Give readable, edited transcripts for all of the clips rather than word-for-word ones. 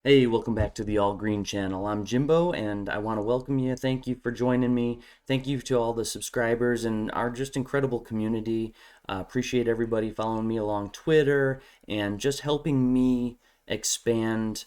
Hey, welcome back to the All Green channel. I'm Jimbo and I want to welcome you. Thank you for joining me. Thank you to all the subscribers and our just incredible community. Appreciate everybody following me along Twitter and just helping me expand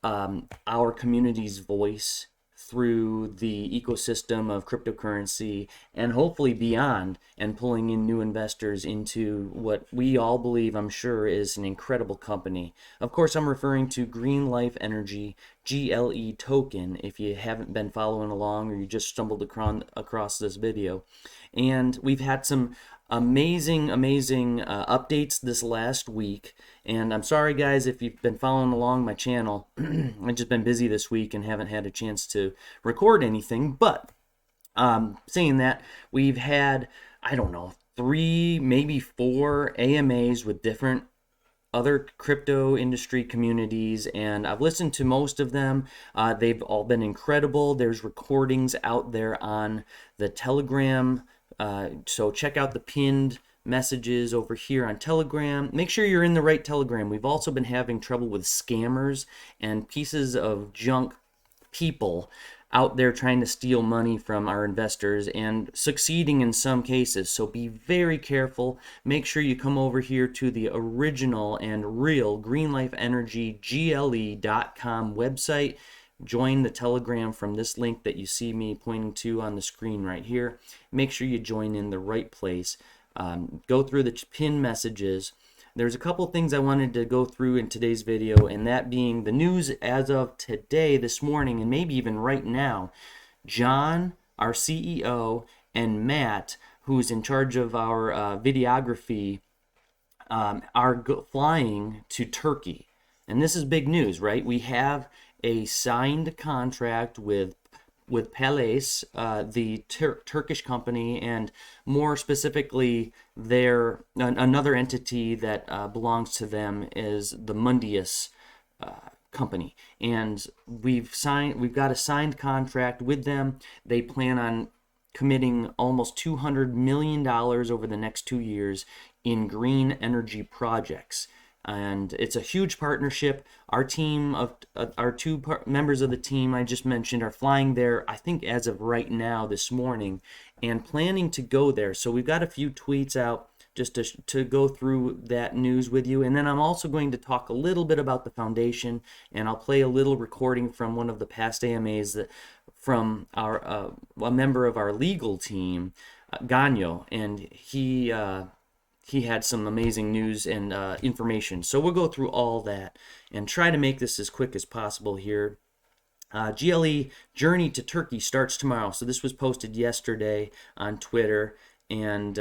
our community's voice through the ecosystem of cryptocurrency and hopefully beyond, and pulling in new investors into what we all believe, I'm sure, is an incredible company. Of course, I'm referring to Green Life Energy GLE token if you haven't been following along or you just stumbled across this video. And we've had some amazing updates this last week. And I'm sorry, guys, if you've been following along my channel. I've just been busy this week and haven't had a chance to record anything. But saying that, we've had, I don't know, 3, maybe 4 AMAs with different other crypto industry communities, and I've listened to most of them. They've all been incredible. There's recordings out there on the Telegram, so check out the pinned messages over here on Telegram. Make sure you're in the right Telegram. We've also been having trouble with scammers and pieces of junk people out there trying to steal money from our investors and succeeding in some cases. So be very careful. Make sure you come over here to the original and real greenlifeenergygle.com website. Join the Telegram from this link that you see me pointing to on the screen right here. Make sure you join in the right place. Go through the pinned messages. There's a couple things I wanted to go through in today's video, and that being the news as of today, this morning, and maybe even right now. John, our CEO, and Matt, who's in charge of our videography, are flying to Turkey. And this is big news, right? We have a signed contract with PALES, the Turkish company, and more specifically, another entity that belongs to them is the MUNDIUS company, and we've got a signed contract with them. They plan on committing almost $200 million over the next 2 years in green energy projects. And it's a huge partnership. Our team of our members of the team I just mentioned are flying there, I think as of right now, this morning, and planning to go there. So we've got a few tweets out just to go through that news with you. And then I'm also going to talk a little bit about the foundation, and I'll play a little recording from one of the past AMAs from our a member of our legal team, Ganyo, and he had some amazing news and information. So we'll go through all that and try to make this as quick as possible here. GLE Journey to Turkey starts tomorrow. So this was posted yesterday on Twitter. And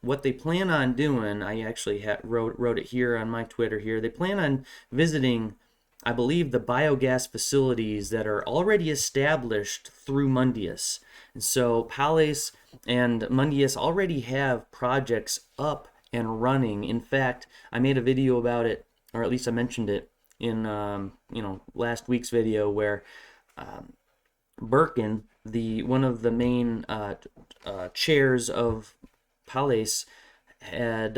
what they plan on doing, I actually wrote it here on my Twitter here. They plan on visiting, I believe, the biogas facilities that are already established through Mundius. And so PALES and Mundius already have projects up and running. In fact, I made a video about it, or at least I mentioned it in last week's video, where Birkin, one of the main chairs of PALES, had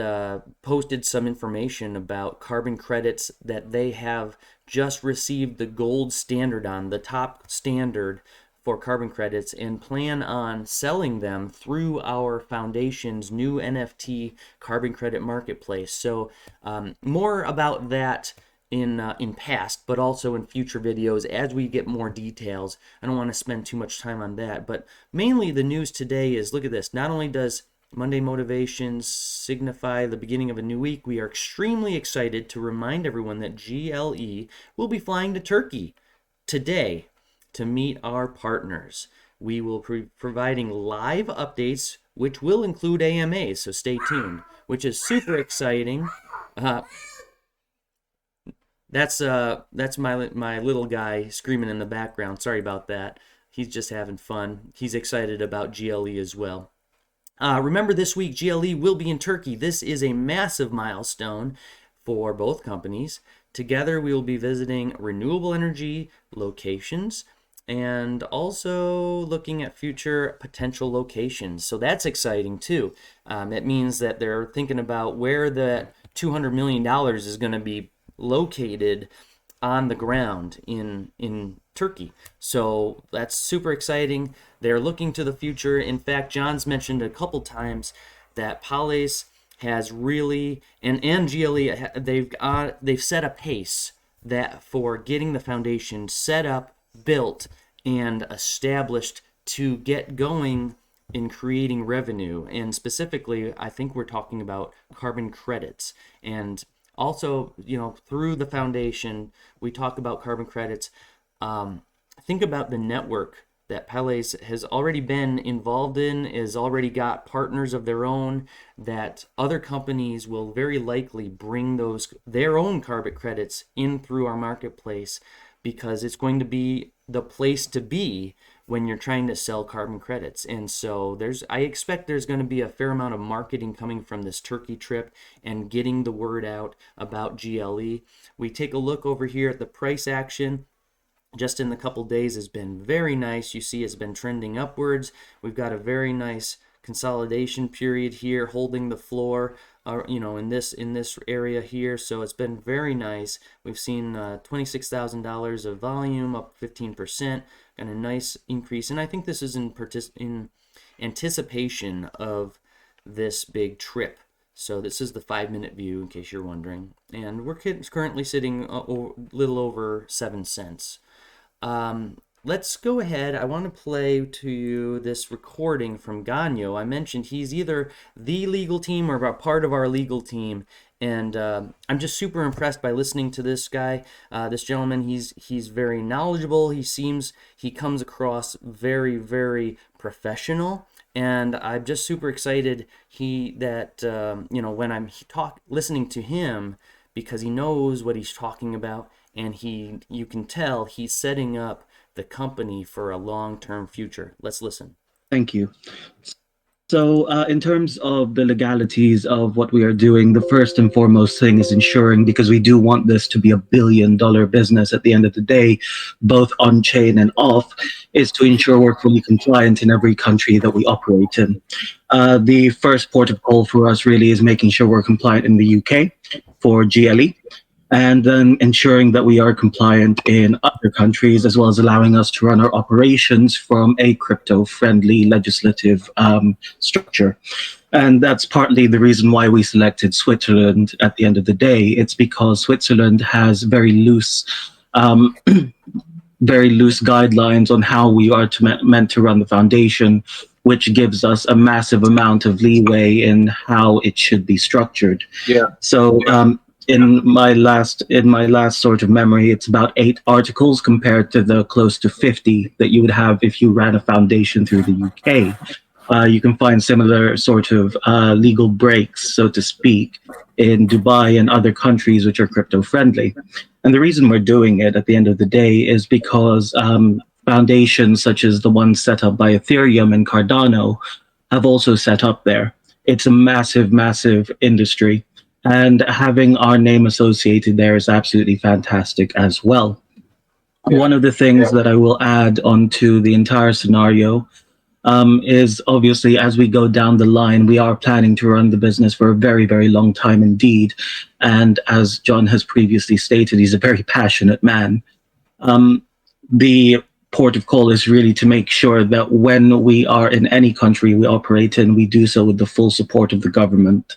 posted some information about carbon credits that they have just received the gold standard on, the top standard for carbon credits, and plan on selling them through our foundation's new NFT carbon credit marketplace. So more about that in past, but also in future videos as we get more details. I don't want to spend too much time on that, but mainly the news today is, look at this. Not only does Monday Motivations signify the beginning of a new week, we are extremely excited to remind everyone that GLE will be flying to Turkey today to meet our partners. We will be providing live updates, which will include AMAs, so stay tuned, which is super exciting. That's my little guy screaming in the background. Sorry about that. He's just having fun. He's excited about GLE as well. Remember, this week GLE will be in Turkey. This is a massive milestone for both companies. Together we will be visiting renewable energy locations and also looking at future potential locations. So that's exciting too. It means that they're thinking about where the $200 million is going to be located on the ground in Turkey. So that's super exciting. They're looking to the future. In fact, John's mentioned a couple times that PALES has really and GLE, they've set a pace that for getting the foundation set up, built, and established to get going in creating revenue. And specifically, I think we're talking about carbon credits. And also, through the foundation, we talk about carbon credits. Think about the network that PALES has already been involved in, has already got partners of their own, that other companies will very likely bring their own carbon credits in through our marketplace, because it's going to be the place to be when you're trying to sell carbon credits. And so I expect there's going to be a fair amount of marketing coming from this Turkey trip and getting the word out about GLE. We take a look over here at the price action. Just in the couple days has been very nice. You see it's been trending upwards. We've got a very nice consolidation period here, holding the floor, in this area here. So it's been very nice. We've seen $26,000 of volume, up 15%, and a nice increase. And I think this is in anticipation of this big trip. So this is the 5-minute view, in case you're wondering. And we're currently sitting a little over 7 cents. Let's go ahead. I want to play to you this recording from Ganyo. I mentioned he's either the legal team or a part of our legal team, and I'm just super impressed by listening to this guy, this gentleman. He's very knowledgeable. He comes across very, very professional, and I'm just super excited when I'm listening to him, because he knows what he's talking about, and you can tell he's setting up the company for a long-term future. Let's listen. Thank you. So, in terms of the legalities of what we are doing, the first and foremost thing is ensuring, because we do want this to be a billion-dollar business at the end of the day, both on chain and off, is to ensure we're fully compliant in every country that we operate in. The first port of call for us really is making sure we're compliant in the UK for GLE, and then ensuring that we are compliant in other countries, as well as allowing us to run our operations from a crypto-friendly legislative structure. And that's partly the reason why we selected Switzerland at the end of the day. It's because Switzerland has very loose guidelines on how we are meant to run the foundation, which gives us a massive amount of leeway in how it should be structured. Yeah. So in my last sort of memory, it's about 8 articles compared to the close to 50 that you would have if you ran a foundation through the UK. You can find similar sort of legal breaks, so to speak, in Dubai and other countries which are crypto friendly. And the reason we're doing it at the end of the day is because foundations such as the one set up by Ethereum and Cardano have also set up there. It's a massive, massive industry. And having our name associated there is absolutely fantastic as well. Yeah. One of the things that I will add onto the entire scenario is obviously, as we go down the line, we are planning to run the business for a very, very long time indeed. And as John has previously stated, he's a very passionate man. The port of call is really to make sure that when we are in any country we operate in, we do so with the full support of the government.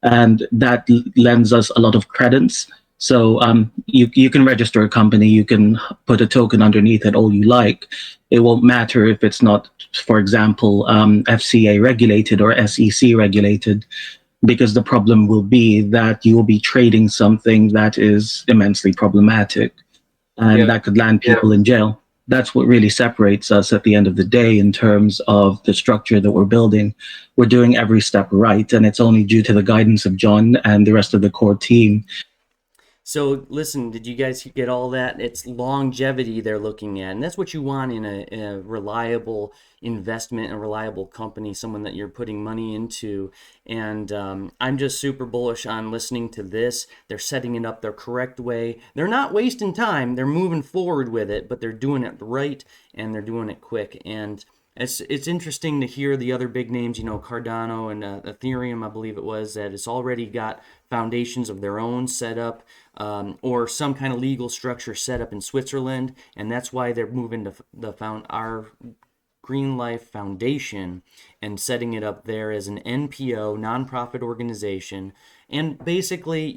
And that lends us a lot of credence. So you can register a company, you can put a token underneath it all you like. It won't matter if it's not, for example, FCA regulated or SEC regulated, because the problem will be that you will be trading something that is immensely problematic, and that could land people in jail. That's what really separates us at the end of the day in terms of the structure that we're building. We're doing every step right, and it's only due to the guidance of John and the rest of the core team. So listen, did you guys get all that? It's longevity they're looking at, and that's what you want in a reliable investment, a reliable company, someone that you're putting money into. And I'm just super bullish on listening to this. They're setting it up the correct way. They're not wasting time. They're moving forward with it, but they're doing it right, and they're doing it quick. And it's interesting to hear the other big names, Cardano and Ethereum, I believe it was, that it's already got foundations of their own set up, or some kind of legal structure set up in Switzerland, and that's why they're moving to our Green Life Foundation and setting it up there as an NPO, nonprofit organization. And basically,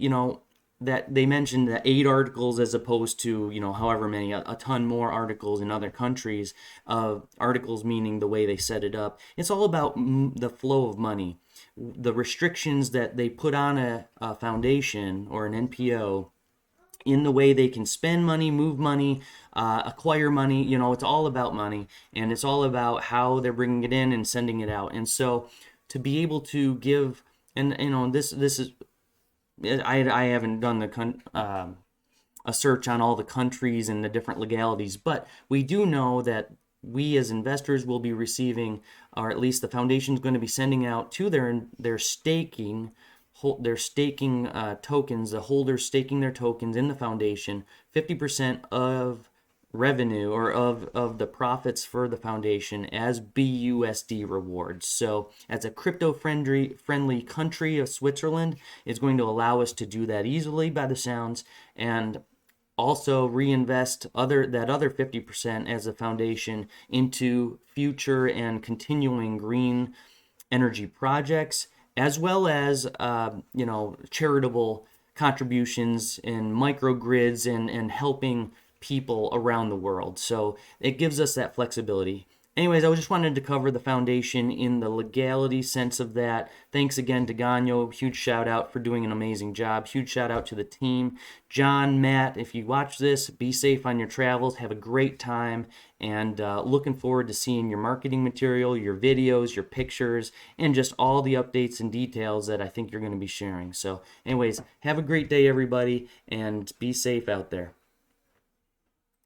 that they mentioned the 8 articles as opposed to, however many, a ton more articles in other countries. Articles meaning the way they set it up. It's all about the flow of money. The restrictions that they put on a foundation or an NPO in the way they can spend money, move money, acquire money. It's all about money, and it's all about how they're bringing it in and sending it out. And so, to be able to give, and this is, I haven't done a search on all the countries and the different legalities, but we do know that we as investors will be receiving, or at least the foundation is going to be sending out to their staking tokens, the holders staking their tokens in the foundation, 50% of revenue, or of the profits for the foundation, as BUSD rewards. So as a crypto friendly country of Switzerland, it's going to allow us to do that easily by the sounds, and also reinvest that other 50% as a foundation into future and continuing green energy projects, as well as charitable contributions in microgrids and helping people around the world. So it gives us that flexibility. Anyways, I just wanted to cover the foundation in the legality sense of that. Thanks again to Ganyo. Huge shout out for doing an amazing job. Huge shout out to the team. John, Matt, if you watch this, be safe on your travels. Have a great time. And looking forward to seeing your marketing material, your videos, your pictures, and just all the updates and details that I think you're going to be sharing. So anyways, have a great day, everybody, and be safe out there.